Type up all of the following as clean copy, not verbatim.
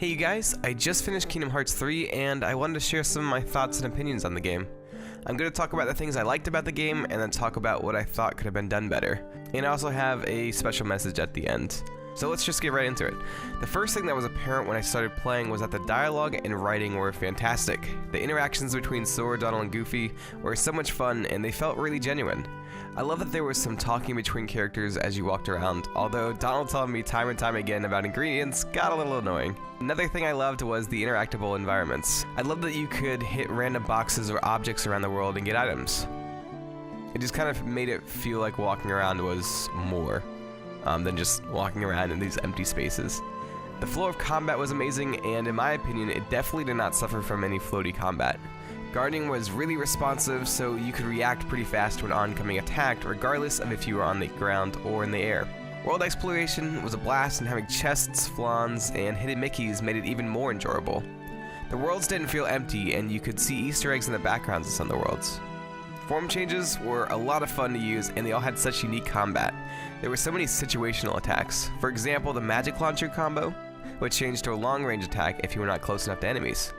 Hey you guys, I just finished Kingdom Hearts 3 and I wanted to share some of my thoughts and opinions on the game. I'm going to talk about the things I liked about the game and then talk about what I thought could have been done better. And I also have a special message at the end. So let's just get right into it. The first thing that was apparent when I started playing was that the dialogue and writing were fantastic. The interactions between Sora, Donald, and Goofy were so much fun and they felt really genuine. I love that there was some talking between characters as you walked around, although Donald telling me time and time again about ingredients got a little annoying. Another thing I loved was the interactable environments. I loved that you could hit random boxes or objects around the world and get items. It just kind of made it feel like walking around was more than just walking around in these empty spaces. The flow of combat was amazing, and in my opinion, it definitely did not suffer from any floaty combat. Guarding was really responsive, so you could react pretty fast to an oncoming attack, regardless of if you were on the ground or in the air. World exploration was a blast, and having chests, flans, and hidden Mickeys made it even more enjoyable. The worlds didn't feel empty, and you could see Easter eggs in the backgrounds of some of the worlds. Form changes were a lot of fun to use, and they all had such unique combat. There were so many situational attacks. For example, the magic launcher combo, which changed to a long-range attack if you were not close enough to enemies.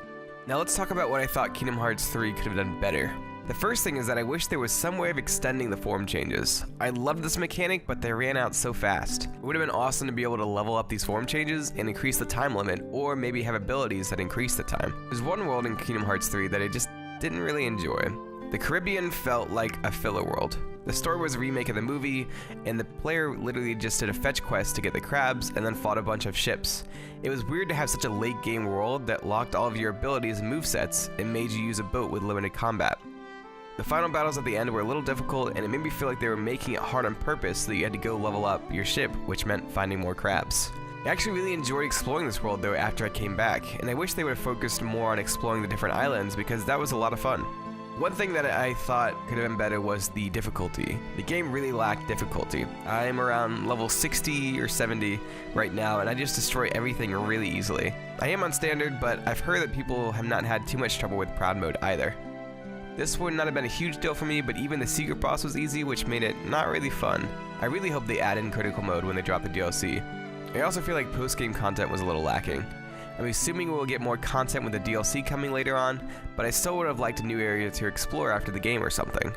Now let's talk about what I thought Kingdom Hearts 3 could have done better. The first thing is that I wish there was some way of extending the form changes. I loved this mechanic, but they ran out so fast. It would have been awesome to be able to level up these form changes and increase the time limit, or maybe have abilities that increase the time. There's one world in Kingdom Hearts 3 that I just didn't really enjoy. The Caribbean felt like a filler world. The story was a remake of the movie, and the player literally just did a fetch quest to get the crabs and then fought a bunch of ships. It was weird to have such a late game world that locked all of your abilities and movesets and made you use a boat with limited combat. The final battles at the end were a little difficult, and it made me feel like they were making it hard on purpose so that you had to go level up your ship, which meant finding more crabs. I actually really enjoyed exploring this world though after I came back, and I wish they would have focused more on exploring the different islands because that was a lot of fun. One thing that I thought could have been better was the difficulty. The game really lacked difficulty. I'm around level 60 or 70 right now, and I just destroy everything really easily. I am on standard, but I've heard that people have not had too much trouble with proud mode either. This would not have been a huge deal for me, but even the secret boss was easy, which made it not really fun. I really hope they add in critical mode when they drop the DLC. I also feel like post-game content was a little lacking. I'm assuming we'll get more content with the DLC coming later on, but I still would have liked a new area to explore after the game or something.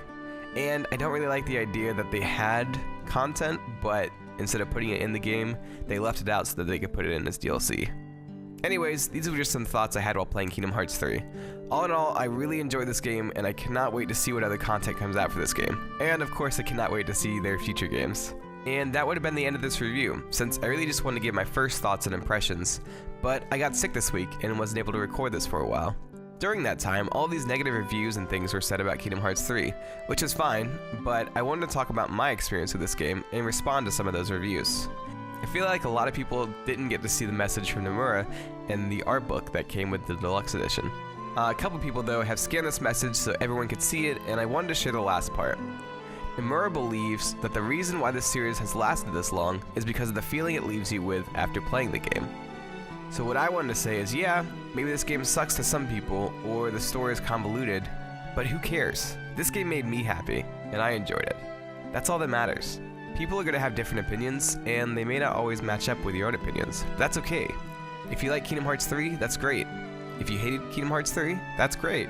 And I don't really like the idea that they had content, but instead of putting it in the game, they left it out so that they could put it in as DLC. Anyways, these were just some thoughts I had while playing Kingdom Hearts 3. All in all, I really enjoyed this game, and I cannot wait to see what other content comes out for this game. And of course, I cannot wait to see their future games. And that would have been the end of this review, since I really just wanted to give my first thoughts and impressions, but I got sick this week and wasn't able to record this for a while. During that time, all these negative reviews and things were said about Kingdom Hearts 3, which is fine, but I wanted to talk about my experience with this game and respond to some of those reviews. I feel like a lot of people didn't get to see the message from Nomura in the art book that came with the deluxe edition. A couple people though have scanned this message so everyone could see it, and I wanted to share the last part. Nomura believes that the reason why this series has lasted this long is because of the feeling it leaves you with after playing the game. So what I wanted to say is, yeah, maybe this game sucks to some people, or the story is convoluted, but who cares? This game made me happy, and I enjoyed it. That's all that matters. People are going to have different opinions, and they may not always match up with your own opinions. That's okay. If you like Kingdom Hearts 3, that's great. If you hated Kingdom Hearts 3, that's great.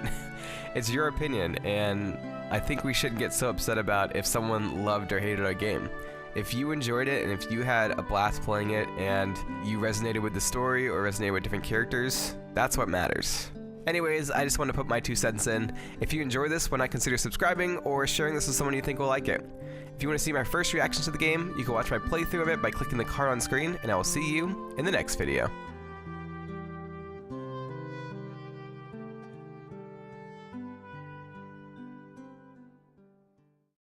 It's your opinion, and I think we shouldn't get so upset about if someone loved or hated our game. If you enjoyed it and if you had a blast playing it and you resonated with the story or resonated with different characters, that's what matters. Anyways, I just want to put my 2 cents in. If you enjoy this, why not consider subscribing or sharing this with someone you think will like it? If you want to see my first reactions to the game, you can watch my playthrough of it by clicking the card on screen, and I will see you in the next video.